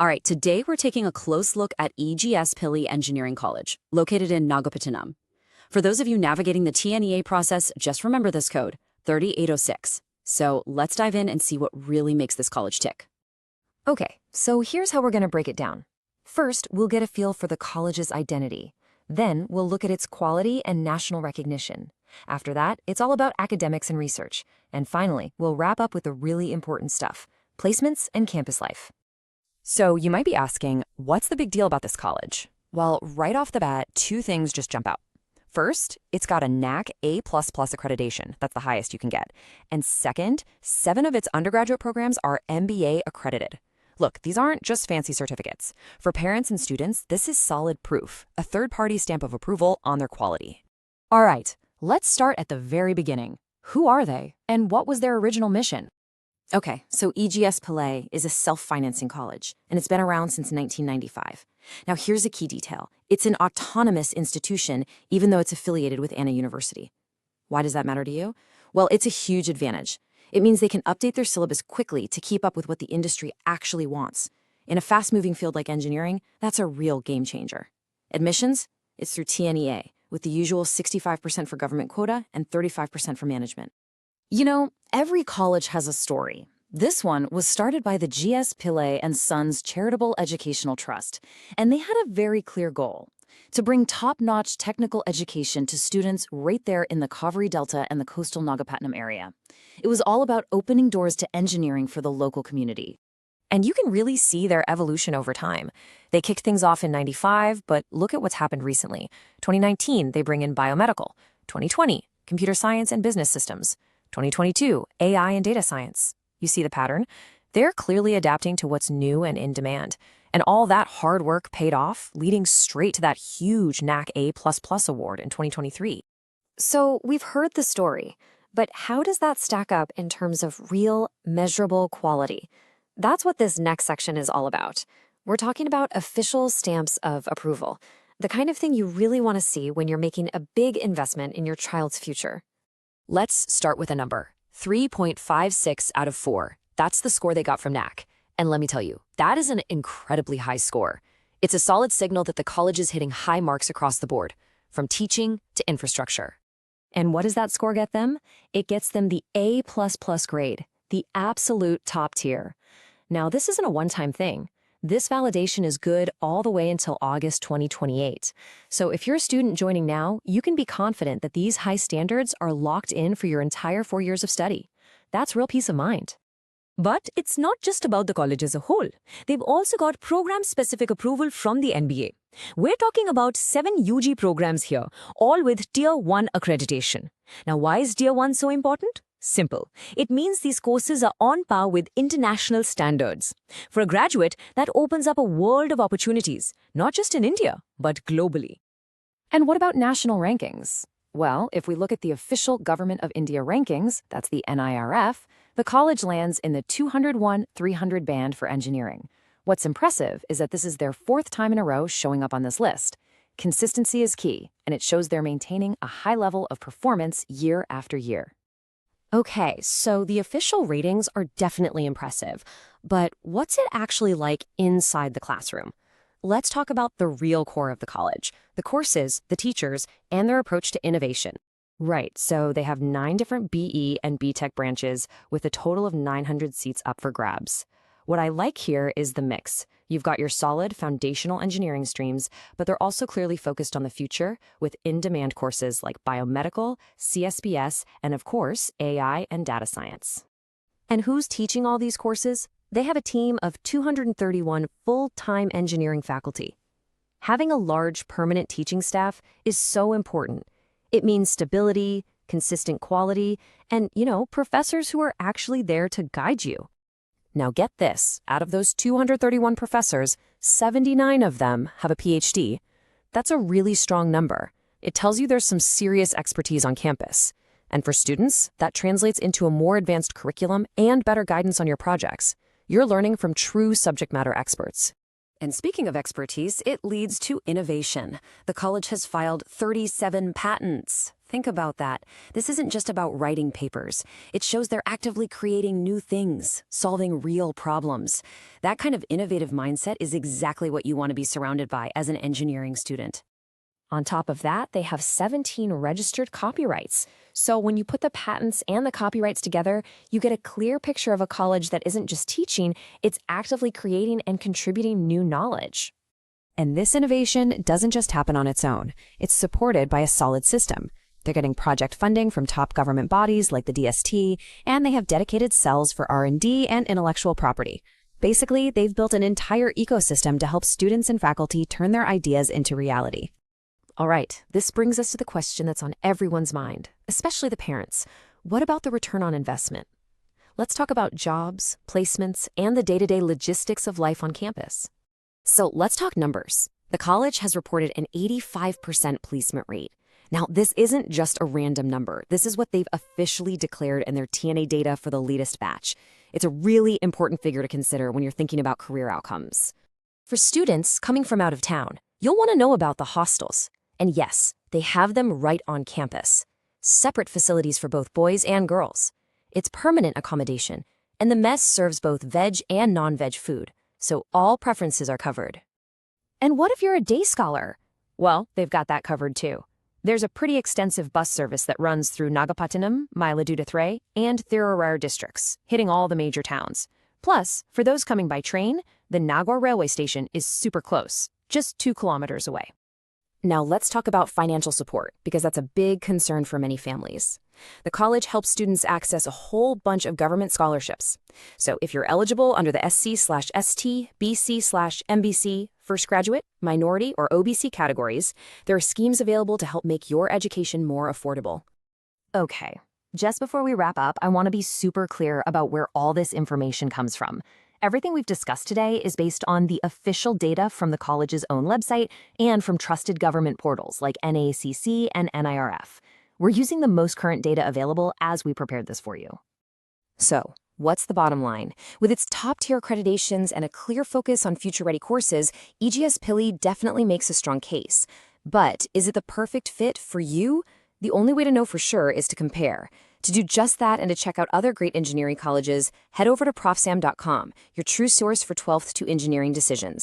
All right, today we're taking a close look at E.G.S. Pillay Engineering College, located in Nagapattinam. For those of you navigating the TNEA process, just remember this code, 3806. So let's dive in and see what really makes this college tick. Okay, so here's how we're going to break it down. First, we'll get a feel for the college's identity. Then, we'll look at its quality and national recognition. After that, it's all about academics and research. And finally, we'll wrap up with the really important stuff, placements and campus life. So you might be asking, what's the big deal about this college? Well, right off the bat, two things just jump out. First, it's got a NAAC A++ accreditation. That's the highest you can get. And second, 7 of its undergraduate programs are NBA-accredited. Look, these aren't just fancy certificates. For parents and students, this is solid proof, a third-party stamp of approval on their quality. All right, let's start at the very beginning. Who are they, and what was their original mission? Okay, so E.G.S. Pillay is a self-financing college, and it's been around since 1995. Now, here's a key detail. It's an autonomous institution, even though it's affiliated with Anna University. Why does that matter to you? Well, it's a huge advantage. It means they can update their syllabus quickly to keep up with what the industry actually wants. In a fast-moving field like engineering, that's a real game changer. Admissions? It's through TNEA, with the usual 65% for government quota and 35% for management. You know, every college has a story. This one was started by the G.S. Pillay and Sons Charitable Educational Trust, and they had a very clear goal: to bring top-notch technical education to students right there in the Kaveri Delta and the coastal Nagapattinam area. It was all about opening doors to engineering for the local community. And you can really see their evolution over time. They kicked things off in '95, but look at what's happened recently. 2019, they bring in Biomedical. 2020, Computer Science and Business Systems. 2022, AI and Data Science. You see the pattern? They're clearly adapting to what's new and in demand. And all that hard work paid off, leading straight to that huge NAAC A++ award in 2023. So we've heard the story, but how does that stack up in terms of real, measurable quality? That's what this next section is all about. We're talking about official stamps of approval, the kind of thing you really want to see when you're making a big investment in your child's future. Let's start with a number, 3.56 out of 4. That's the score they got from NAAC. And let me tell you, that is an incredibly high score. It's a solid signal that the college is hitting high marks across the board, from teaching to infrastructure. And what does that score get them? It gets them the A++ grade, the absolute top tier. Now, this isn't a one-time thing. This validation is good all the way until August 2028. So if you're a student joining now, you can be confident that these high standards are locked in for your entire 4 years of study. That's real peace of mind. But it's not just about the college as a whole. They've also got program-specific approval from the NBA. We're talking about 7 UG programs here, all with Tier 1 accreditation. Now, why is Tier 1 so important? Simple. It means these courses are on par with international standards. For a graduate, that opens up a world of opportunities, not just in India, but globally. And what about national rankings? Well, if we look at the official Government of India rankings, that's the NIRF, the college lands in the 201-300 band for engineering. What's impressive is that this is their 4th time in a row showing up on this list. Consistency is key, and it shows they're maintaining a high level of performance year after year. Okay, so the official ratings are definitely impressive, but what's it actually like inside the classroom? Let's talk about the real core of the college, the courses, the teachers, and their approach to innovation. Right, so they have 9 different BE and BTech branches with a total of 900 seats up for grabs. What I like here is the mix. You've got your solid foundational engineering streams, but they're also clearly focused on the future with in-demand courses like biomedical, CSBS, and of course, AI and data science. And who's teaching all these courses? They have a team of 231 full-time engineering faculty. Having a large permanent teaching staff is so important. It means stability, consistent quality, and, professors who are actually there to guide you. Now get this, out of those 231 professors, 79 of them have a PhD. That's a really strong number. It tells you there's some serious expertise on campus. And for students, that translates into a more advanced curriculum and better guidance on your projects. You're learning from true subject matter experts. And speaking of expertise, it leads to innovation. The college has filed 37 patents. Think about that. This isn't just about writing papers. It shows they're actively creating new things, solving real problems. That kind of innovative mindset is exactly what you want to be surrounded by as an engineering student. On top of that, they have 17 registered copyrights. So when you put the patents and the copyrights together, you get a clear picture of a college that isn't just teaching, it's actively creating and contributing new knowledge. And this innovation doesn't just happen on its own. It's supported by a solid system. They're getting project funding from top government bodies like the DST, and they have dedicated cells for R&D and intellectual property. Basically, they've built an entire ecosystem to help students and faculty turn their ideas into reality. All right, this brings us to the question that's on everyone's mind, especially the parents. What about the return on investment? Let's talk about jobs, placements, and the day-to-day logistics of life on campus. So let's talk numbers. The college has reported an 85% placement rate. Now, this isn't just a random number. This is what they've officially declared in their TNEA data for the latest batch. It's a really important figure to consider when you're thinking about career outcomes. For students coming from out of town, you'll want to know about the hostels. And yes, they have them right on campus. Separate facilities for both boys and girls. It's permanent accommodation, and the mess serves both veg and non-veg food, so all preferences are covered. And what if you're a day scholar? Well, they've got that covered too. There's a pretty extensive bus service that runs through Nagapattinam, Mailaduthurೈ, and Thirurur districts, hitting all the major towns. Plus, for those coming by train, the Nagore railway station is super close, just 2 kilometers away. Now let's talk about financial support, because that's a big concern for many families. The college helps students access a whole bunch of government scholarships. So if you're eligible under the SC/ST, BC/MBC, first graduate, minority, or OBC categories, there are schemes available to help make your education more affordable. Okay, just before we wrap up, I want to be super clear about where all this information comes from. Everything we've discussed today is based on the official data from the college's own website and from trusted government portals like NAAC and NIRF. We're using the most current data available as we prepared this for you. So, what's the bottom line? With its top-tier accreditations and a clear focus on future-ready courses, E.G.S. Pillay definitely makes a strong case. But is it the perfect fit for you? The only way to know for sure is to compare. To do just that and to check out other great engineering colleges, head over to profsam.com, your true source for 12th to engineering decisions.